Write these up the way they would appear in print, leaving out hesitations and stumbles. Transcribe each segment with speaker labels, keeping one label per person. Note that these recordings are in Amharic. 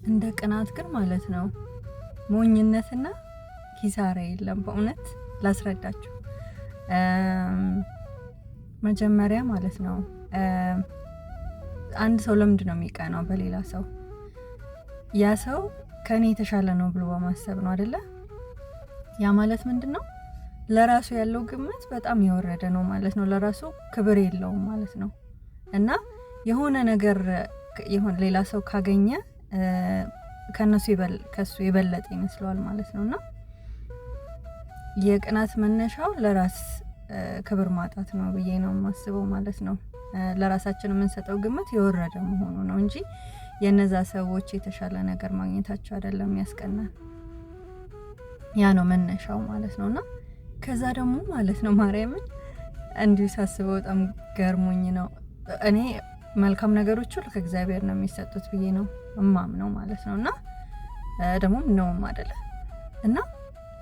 Speaker 1: እንደ ቅናት ግን ማለት ነው ሞኝነትና ኪሳራ የለም። በእውነት ላስረዳችሁ። መጀመሪያ ማለት ነው አንድ ሰው ለምንድን ነው የሚቀናው በሌላ ሰው? ያ ሰው ከኔ የተሻለ ነው ብሎ በማሰብ ነው አይደለ? ያ ማለት ምንድነው? ለራሱ ያለው ግምት በጣም የወረደ ነው ማለት ነው። ለራሱ ክብር የለውም ማለት ነው። እና የሆነ ነገር ሌላ ሰው ካገኘ ከሱ የበለጠ ይመስለዋል ማለት ነውና የቅናት መነሻው ለራስ ክብር ማጣት ነው ብዬ ነው የማስበው ማለት ነው። ለራሳችን የምንሰጠው ግምት የወረደ መሆኑ ነው እንጂ የነዛ ሰዎች የተሻለ ነገር ማግኘታቸው አይደለም ያስቀናል። ያ ነው መነሻው ማለት ነውና ከዛ ደግሞ ማለት ነው ማርያምን እንዲሁ ሳስበው በጣም ገርሞኝ ነው። እኔ መልካም ነገሮች ሁሉ ከእግዚአብሔር ነው የሚሰጡት ብዬ ነው እማምነው ማለት ነውና ደግሞ ነውም አይደለ? እና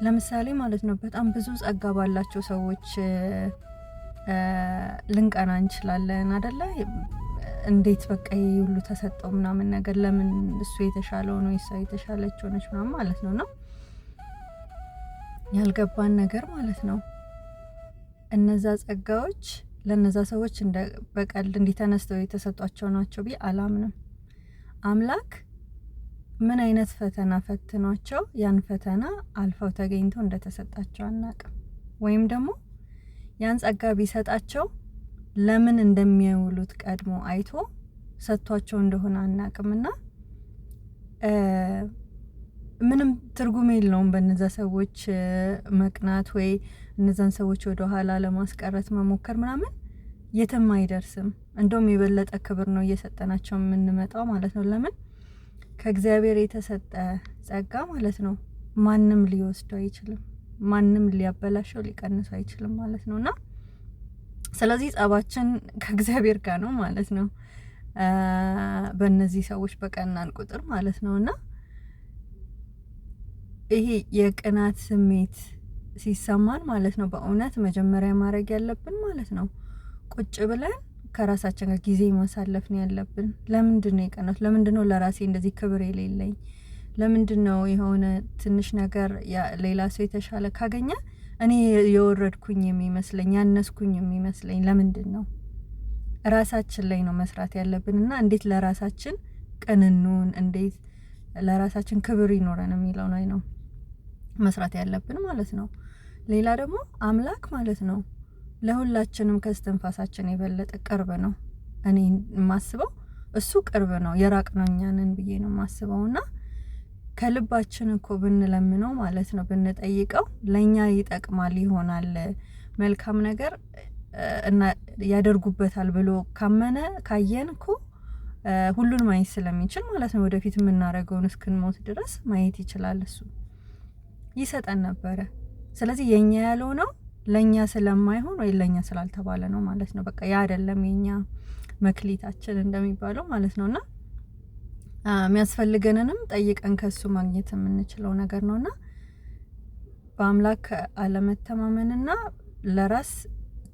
Speaker 1: ለምሳሌ ማለት ነው በጣም ብዙ ጸጋ ባላቸው ሰዎች ልንቀና እንችላለን አይደለ? እንዴት በቃ ይሄ ሁሉ ተሰጠው ምናምን ነገር ለምን እሱ የተሻለው ነው እሷ የተሻለችው ነች ምናምን ማለት ነውና ያልገባን ነገር ማለት ነው እነዛ ጸጋዎች ለነዛ ሰዎች እንደ በቀልድ እንዲተነስተው የተሰጧቸው ናቸው ብዬ አላምንም። አምላክ ምን አይነት ፈተና ፈትኗቸው ያን ፈተና አልፈው ተገኝተው እንደተሰጣቸው አናቅም። ወይም ደግሞ ያን ጸጋ ቢሰጣቸው ለምን እንደሚያውሉት ቀድሞ አይቶ ሰጥቷቸው እንደሆነ አናቅምና ምንም ትርጉም የለውም በእነዛ ሰዎች መቅናት ወይ እነዛን ሰዎች ወደ ኋላ ለማስቀረት መሞከር ምናምን የትም አይደርስም። እንደውም የበለጠ ክብር ነው እየሰጠናቸው የምንመጣው ማለት ነው። ለምን ከእግዚአብሔር የተሰጠ ጸጋ ማለት ነው ማንም ሊወስደው አይችልም፣ ማንም ሊያበላሸው ሊቀንሰው አይችልም ማለት ነውና ስለዚህ ጸባችን ከእግዚአብሔር ጋር ነው ማለት ነው በእነዚህ ሰዎች በቀናን ቁጥር ማለት ነውና ይሄ የቅናት ስሜት ሲሰማን ማለት ነው በእውነት መጀመሪያ ማድረግ ያለብን ማለት ነው ቁጭ ብለን ከራሳችን ጋር ጊዜ ማሳለፍ ነው ያለብን። ለምንድነው የቀናት? ለምንድነው ለራሴ እንደዚህ ክብር የሌለኝ? ለምንድነው የሆነ ትንሽ ነገር ሌላ ሰው የተሻለ ካገኘ እኔ የወረድኩኝ የሚመስለኝ ያነስኩኝ የሚመስለኝ ለምንድነው? ራሳችን ላይ ነው መስራት ያለብንና እንዴት ለራሳችን ቅንኑን እንዴት ለራሳችን ክብር ይኖረን የሚለው ነው መስራት ያለብን ማለት ነው። ሌላ ደግሞ አምላክ ማለት ነው ለሁላችንም ከስተንፋሳችን የበለጠ ቅርብ ነው። እኔ የማስበው እሱ ቅርብ ነው፣ የራቅነው እኛ ነን ብዬ ነው የማስበውና ከልባችን እኮ ብንለምነው ማለት ነው ብንጠይቀው ለኛ ይጠቅማል ይሆናል መልካም ነገር እና ያደርጉበታል ብሎ ካመነ ካየን እኮ ሁሉን ማየት ስለሚችል ማለት ነው ወደፊት የምናደርገውን እስክንሞት ድረስ ማየት ይችላል። እሱ ይሰጠን ነበረ። ስለዚህ የኛ ያለው ነው ለኛ ስለማይሆን ወይ ለኛ ስላልተባለ ነው ማለት ነው። በቃ ያ አይደለም የኛ መክሊታችን እንደሚባለው ማለት ነውና የሚያስፈልገንንም ጠይቀን ከሱ ማግኘት የምንችለው ነገር ነውና በአምላክ አለመተማመንና ለራስ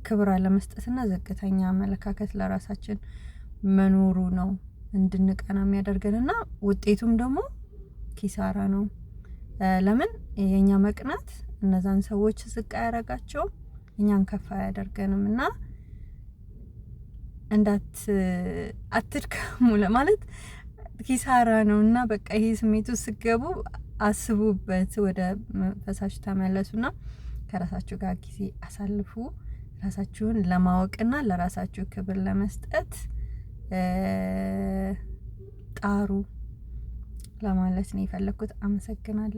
Speaker 1: ክብር አለመስጠትና ዝቅተኛ አመለካከት ለራሳችን መኖሩ ነው እንድንቀና የሚያደርገንና ውጤቱም ደግሞ ኪሳራ ነው። ለምን የኛ መቅናት እነዛን ሰዎች ዝቅ ያደርጋቸው እኛን ከፍ ያደርገንምና አትድከሙ ለማለት ኪሳራ ነውና በቃ ይሄ ስሜቱ ስገቡ አስቡበት፣ ወደ መንፈሳችሁ ተመለሱና ከራሳችሁ ጋር ጊዜ አሳልፉ። ራሳችሁን ለማወቅና ለራሳችሁ ክብር ለመስጠት ጣሩ ለማለት ነው የፈለኩት። አመሰግናለሁ።